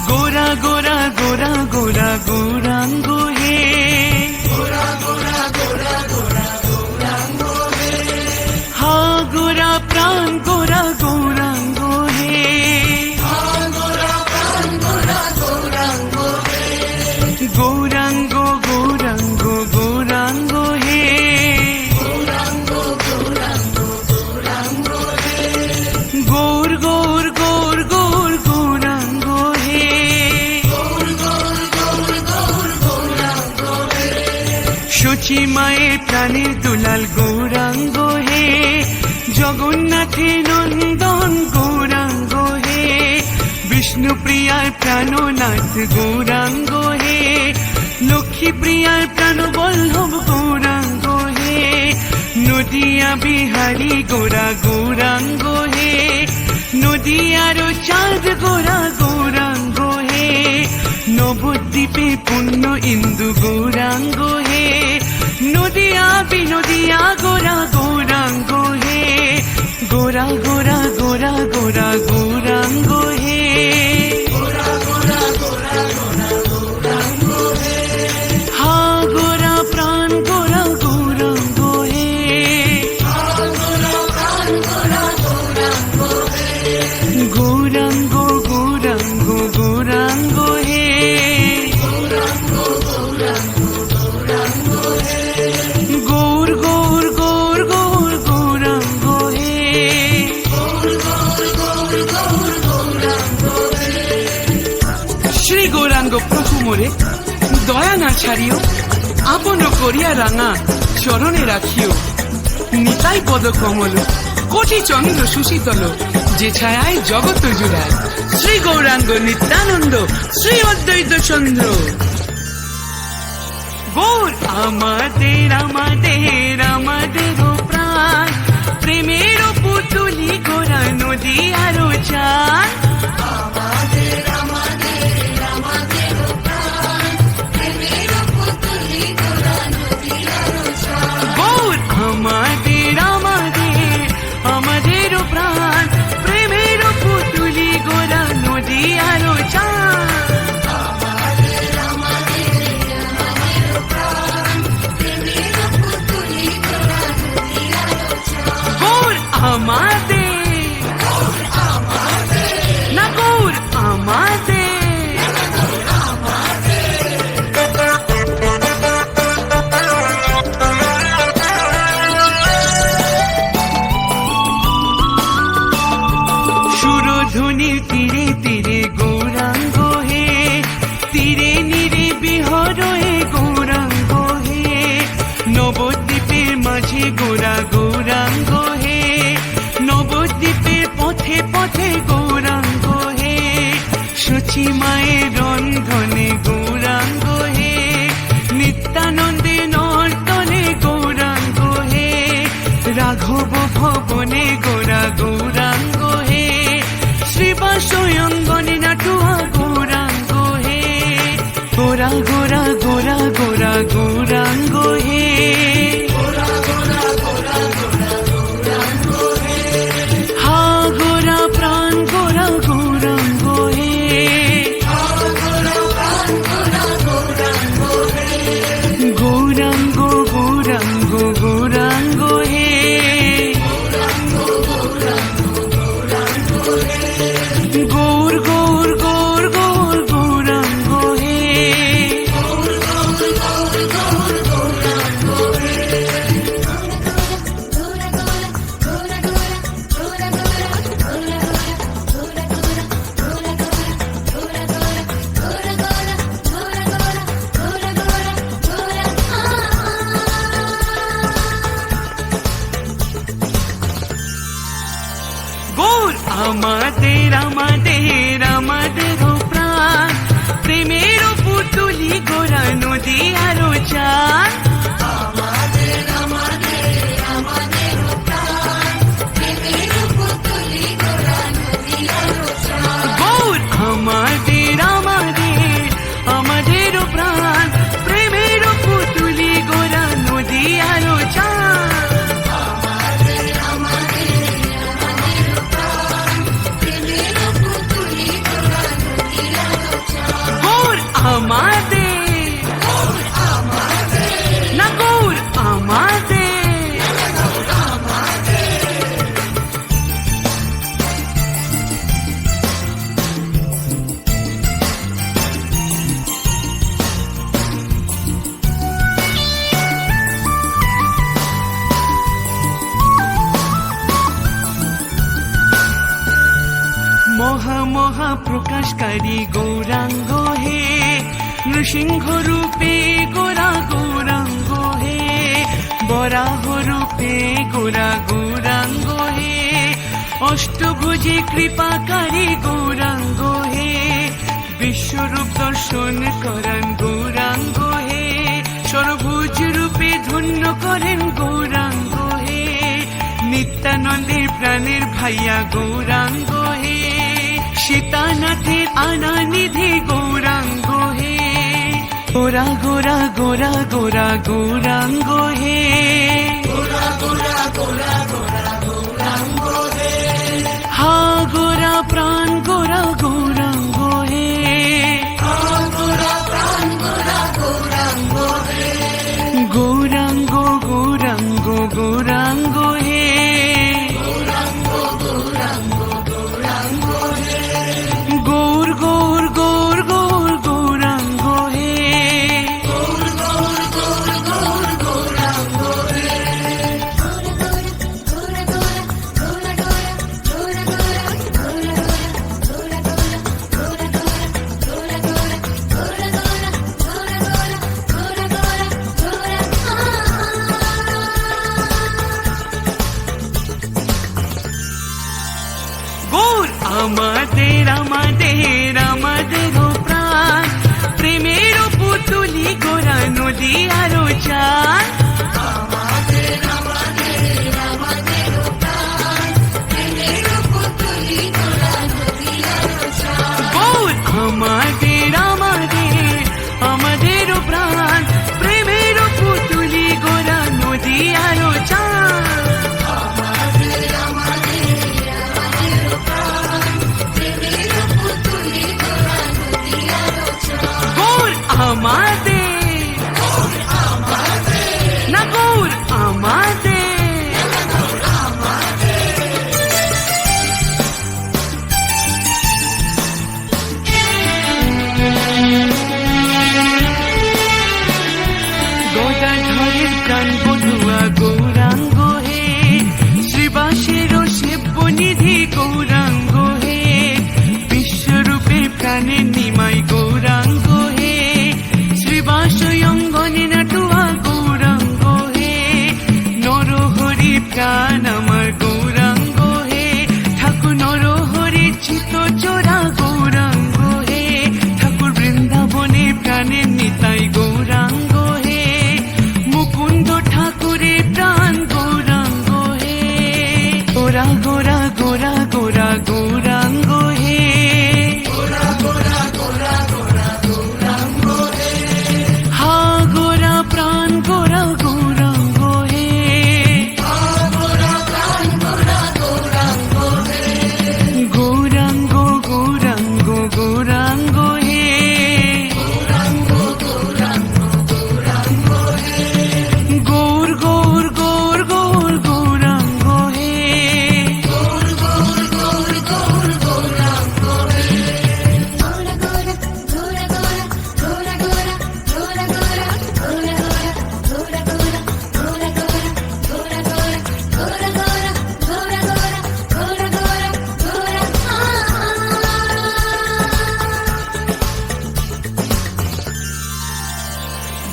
गोरा गोरा गोरा गोरा गौरांग हे गोरा गोरा गोरा गोरा गौरांग हे हा गोरा प्राण गोरा गौरांग हे हा गोरा प्राण गोरा गौरांग हे गौरांग गौरांग गौरांग हे गौरांग गौरांग गौरांग हे गौर गौर गौर गौर गौरांग সচি মায়ের প্রাণের দুলাল গৌরাঙ্গ হে জগন্নাথের নন্দন গৌরাঙ্গ হে বিষ্ণু প্রিয়ার প্রাণনাথ গৌরাঙ্গ হে লক্ষ্মী প্রিয়ার প্রাণবল্লভ গৌরাঙ্গ হে নদিয়া বিহারী গোরা গৌরাঙ্গ হে নদিয়ার চাঁদ গোরা গৌরাঙ্গ হে নবদ্বীপে পুণ্য ইন্দু গৌরাঙ্গ হে নদিয়া বিনদিয়া গোরা গৌরাঙ্গ হে গোরা গোরা গোরা গোরা গৌরাঙ্গ হে গোরা গোরা গোরা গোরা গৌরাঙ্গ হে হা গোরা প্রাণ গোরা গৌরাঙ্গ হে হা গোরা প্রাণ গোরা গৌরাঙ্গ হে গৌরাঙ্গ গৌরাঙ্গ গৌরাঙ্গ হে গৌর গৌর গৌর গৌর গৌরাঙ্গ হে শ্রী গৌরাঙ্গ প্রভু মোরে দয়া না ছাড়িও আপন করিয়া রাঙা চরণে রাখিও নিতাই পদ কমল কোটি চন্দ্র সুশীতল যে ছায়ায় জগৎ জুড়ায় শ্রী গৌরাঙ্গ নিত্যানন্দ শ্রী অদ্বৈত চন্দ্র গৌর আমাদের আমাদের আমাদের প্রাণ প্রেমের পুতুলি গোরা নদী আরো চান আমাদের আমাদের আমাদের প্রাণ প্রেমের পুতুলি গোরা নদী আরো চান গৌর আমাদের আমাদের আমাদের প্রাণ প্রেমের পুতুলি গোরা নদী আরো চান আমাদের না গৌর আমাদের সুরধ্বনির তীরে তীরে গৌরাঙ্গ হে তীরে নিরে বিহর হে গৌরাঙ্গ হে নবদ্বীপের মাঝে গোরা গৌরাঙ্গ হে নবদ্বীপের পথে পথে গৌরাঙ্গ হে সচি মায়ের রন্ধনে গৌরাঙ্গ হে নিত্যানন্দে নর্তনে গৌরাঙ্গ হে রাঘব ভবনে গোরা গৌরাঙ্গ হে শ্রীবাস অঙ্গনে নাটুয়া গৌরাঙ্গ হে গোরা গোরা গোরা গোরা গৌরাঙ্গ হে গোরা গোরা গোরা গোরা গৌরাঙ্গ হে হা গোরা প্রাণ গোরা গৌরাঙ্গ হে হা গোরা প্রাণ গোরা গৌরাঙ্গ হে গৌরাঙ্গ গৌরাঙ্গ গৌরাঙ্গ হে গৌরাঙ্গ গৌরাঙ্গ গৌরাঙ্গ হে গৌর গৌর গৌর গৌর গৌরাঙ্গ হে মহা মহা প্রকাশকারী গৌরাঙ্গ হে, নৃসিংহ রূপে গোরা গৌরাঙ্গ হে, বরাহ রূপে গোরা গৌরাঙ্গ হে, অষ্টভুজে কৃপাকারী গৌরাঙ্গ হে, বিশ্বরূপ দর্শন করেন গৌরাঙ্গ হে, সর্বভুজ রূপে ধন্য করেন গৌরাঙ্গ হে, নিত্যানন্দের প্রাণের ভাইয়া গৌরাঙ্গ হে, সীতানাথের আনানিধি গৌরাঙ্গ হে, গোরা গোরা গোরা গোরা গৌরাঙ্গ হে, গোরা গোরা গোরা গোরা গৌরাঙ্গ হে, হা গোরা প্রাণ গোরা গৌরাঙ্গ হে, হা গোরা প্রাণ গোরা গৌরাঙ্গ হে, গৌরাঙ্গ গৌরাঙ্গ গৌরাঙ্গ হে, গৌরাঙ্গ গৌরাঙ্গ গৌরাঙ্গ হে, গৌর গৌর গৌর গৌর গৌরাঙ্গ হে, গৌর গৌর গৌর গৌর গৌরাঙ্গ হে, গৌর আমাদের আমাদের আমাদের প্রাণ, প্রেমের পুতুলি গোরা নদী আরো চান, আমাদের আমাদের আমাদের প্রাণ, প্রেমের পুতুলি গোরা নদী আরো চান, গৌর আমাদের আমাদের আমাদের প্রাণ, প্রেমের পুতুলি গোরা নদী আরো চান, আমাদের না গৌর আমাদের, গদাধরের প্রাণ বধুয়া গৌরাঙ্গ হে, শ্রীবাসের সেব্য নিধি গৌরাঙ্গ হে, বিশ্বরূপে প্রাণের নিমাই গৌরাঙ্গ হে, শ্রীবাসয়ঙ্গনে নাটুয়া গৌরাঙ্গ হে, নরহরি প্রাণ আমার গৌরাঙ্গ হে, ঠাকুর নরহরি চিত চোরা গৌরাঙ্গ হে, ঠাকুর বৃন্দাবনে প্রাণের নিতাই গৌরাঙ্গ হে, মুকুন্দ ঠাকুরের প্রাণ গৌরাঙ্গ হে, গোরা গোরা গোরা গোরা গৌরাঙ্গ হে, গোরা গোরা গোরা গোরা গৌরাঙ্গ হে, হা গোরা প্রাণ গোরা গৌরাঙ্গ হে, হা গোরা প্রাণ গোরা গৌরাঙ্গ হে, গৌরাঙ্গ গৌরাঙ্গ গৌরাঙ্গ হে, গৌরাঙ্গ গৌরাঙ্গ গৌরাঙ্গ হে, গৌর গৌর গৌর গৌর গৌরাঙ্গ হে, গৌর গৌর গৌর গৌর গৌরাঙ্গ হে,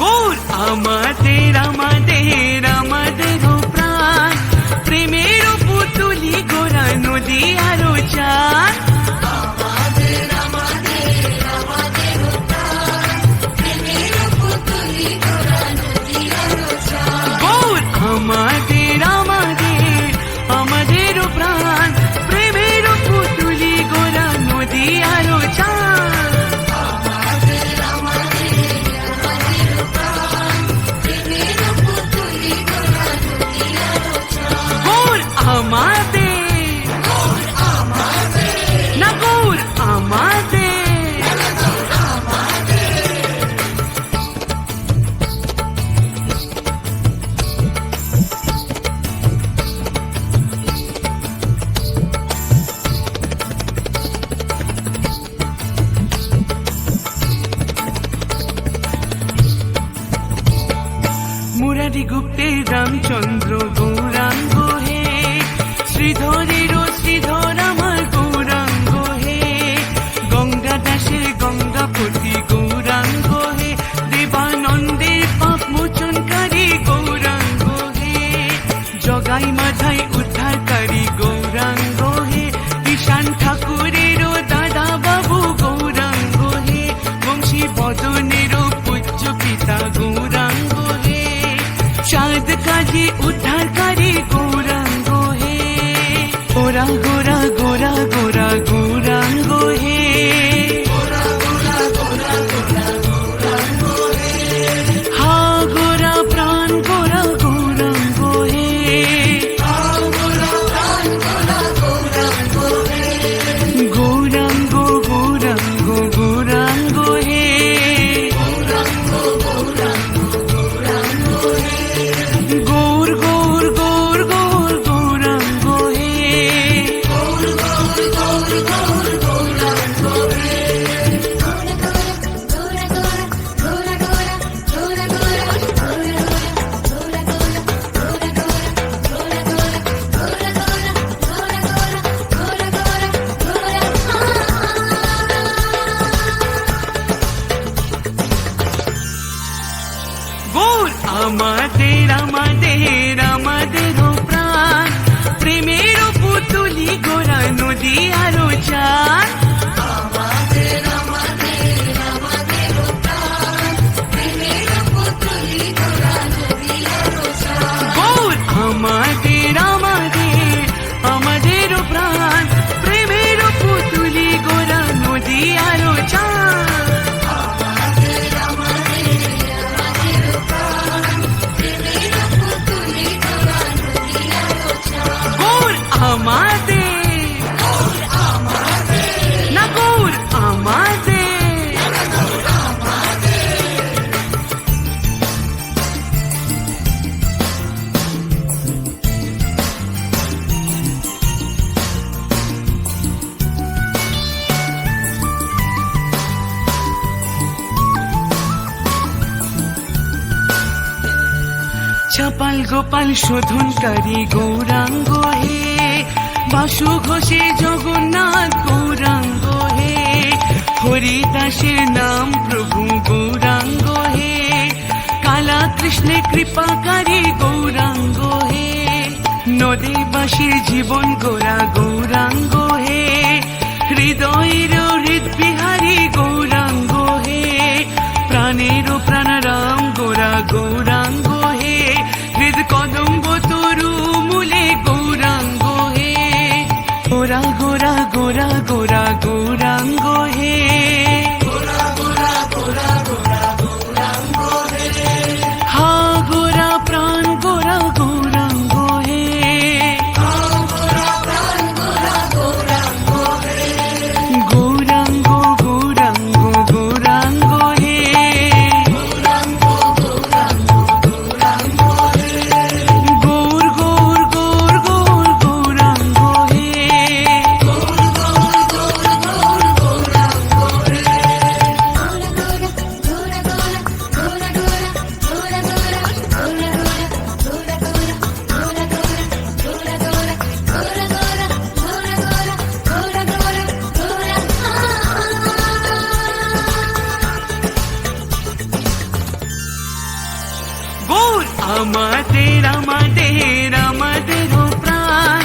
গৌর আমাদের আমাদের আমাদের প্রাণ, প্রেমের পুতুলি গোরা নদী আরো চান, আমাদের আমাদের আমাদের প্রাণ, প্রেমের পুতুলি গোরা নদী আরো চান, গৌর আমাদের আমাদের আমাদের প্রাণ, প্রেমের পুতুলি গোরা নদী আরো চান, গৌর আমাদের না গৌর আমাদের, মুরারি গুপ্তের রামচন্দ্র গৌরাঙ্গ হে, শ্রীধরের শ্রীধর আমার গৌরাঙ্গ হে, আমাদের আমাদেরও প্রাণ, প্রেমের পুতুলি গোরা নদী আরো চান। গৌর আমাদের আমাদের আমাদেরও প্রাণ, প্রেমের পুতুলি গোরা নদী আরো চান। গৌর আমাদের না গৌর আমাদের। চাপাল গোপাল শোধনকারী গৌরাঙ্গ হে, বাসু ঘোষে জগন্নাথ গৌরাঙ্গ হে, হরিদাসের নাম প্রভু গৌরাঙ্গ হে, কালা কৃষ্ণে কৃপাকারী গৌরাঙ্গ হে, নদীবাসীর জীবন গোরা গৌরাঙ্গ হে, হৃদয়ের হৃদবিহারী গৌরাঙ্গ হে, প্রাণের প্রাণরাম গোরা গৌরাঙ্গ হে, হৃদ কদম্ব তরু মূলে গৌরাঙ্গ হে, গোরা গোরা গোরা গোরা গৌরাঙ্গ হে, হা গোরা প্রাণ গোরা গৌরাঙ্গ হে, গৌরাঙ্গ গৌরাঙ্গ গৌরাঙ্গ হে, গৌর গৌর গৌর গৌর গৌরাঙ্গ হে, গৌর আমাদের আমাদের আমাদেরও প্রাণ,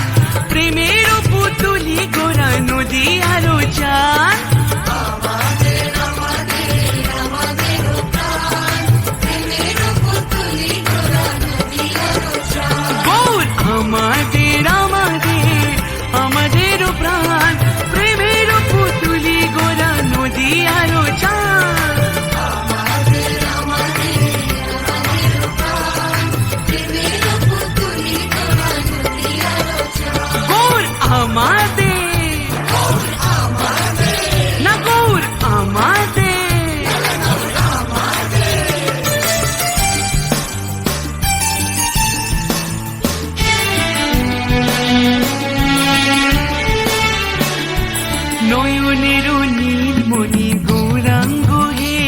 প্রেমের পুতুলি গোরা নদী আরো চান। গৌর আমাদের আমাদের আমাদেরও প্রাণ, প্রেমের পুতুলি গোরা নদী আরো চান। গৌর আমাদের না গৌর আমাদের। নয়নের নীলমণি গৌরাঙ্গ হে,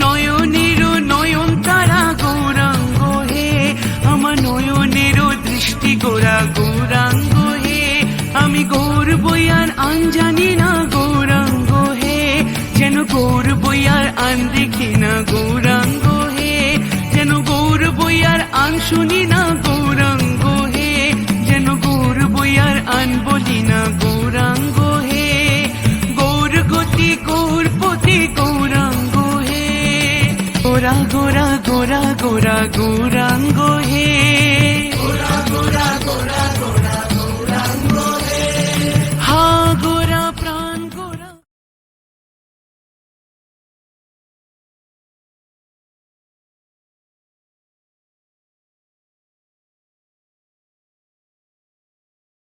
নয়নের নয়ন তারা গৌরাঙ্গ হে, আমার নয়নের দৃষ্টি গোরা গৌরাঙ্গ হে, আমি গৌর বইয়ার আন জানি না গৌরাঙ্গ হে, যেন গৌর বইয়ার আন দেখি না গৌরাঙ্গ হে, যেন গৌর বইয়ার আন শুনি না গৌরাঙ্গ হে, যেন গৌর বইয়ার আন বলি না গৌরাঙ্গ হে, গৌর গতি গৌর পতি গৌরাঙ্গ হে, গোরা গোরা গোরা গোরা গৌরাঙ্গ হে, গোরা গোরা গোরা গোরা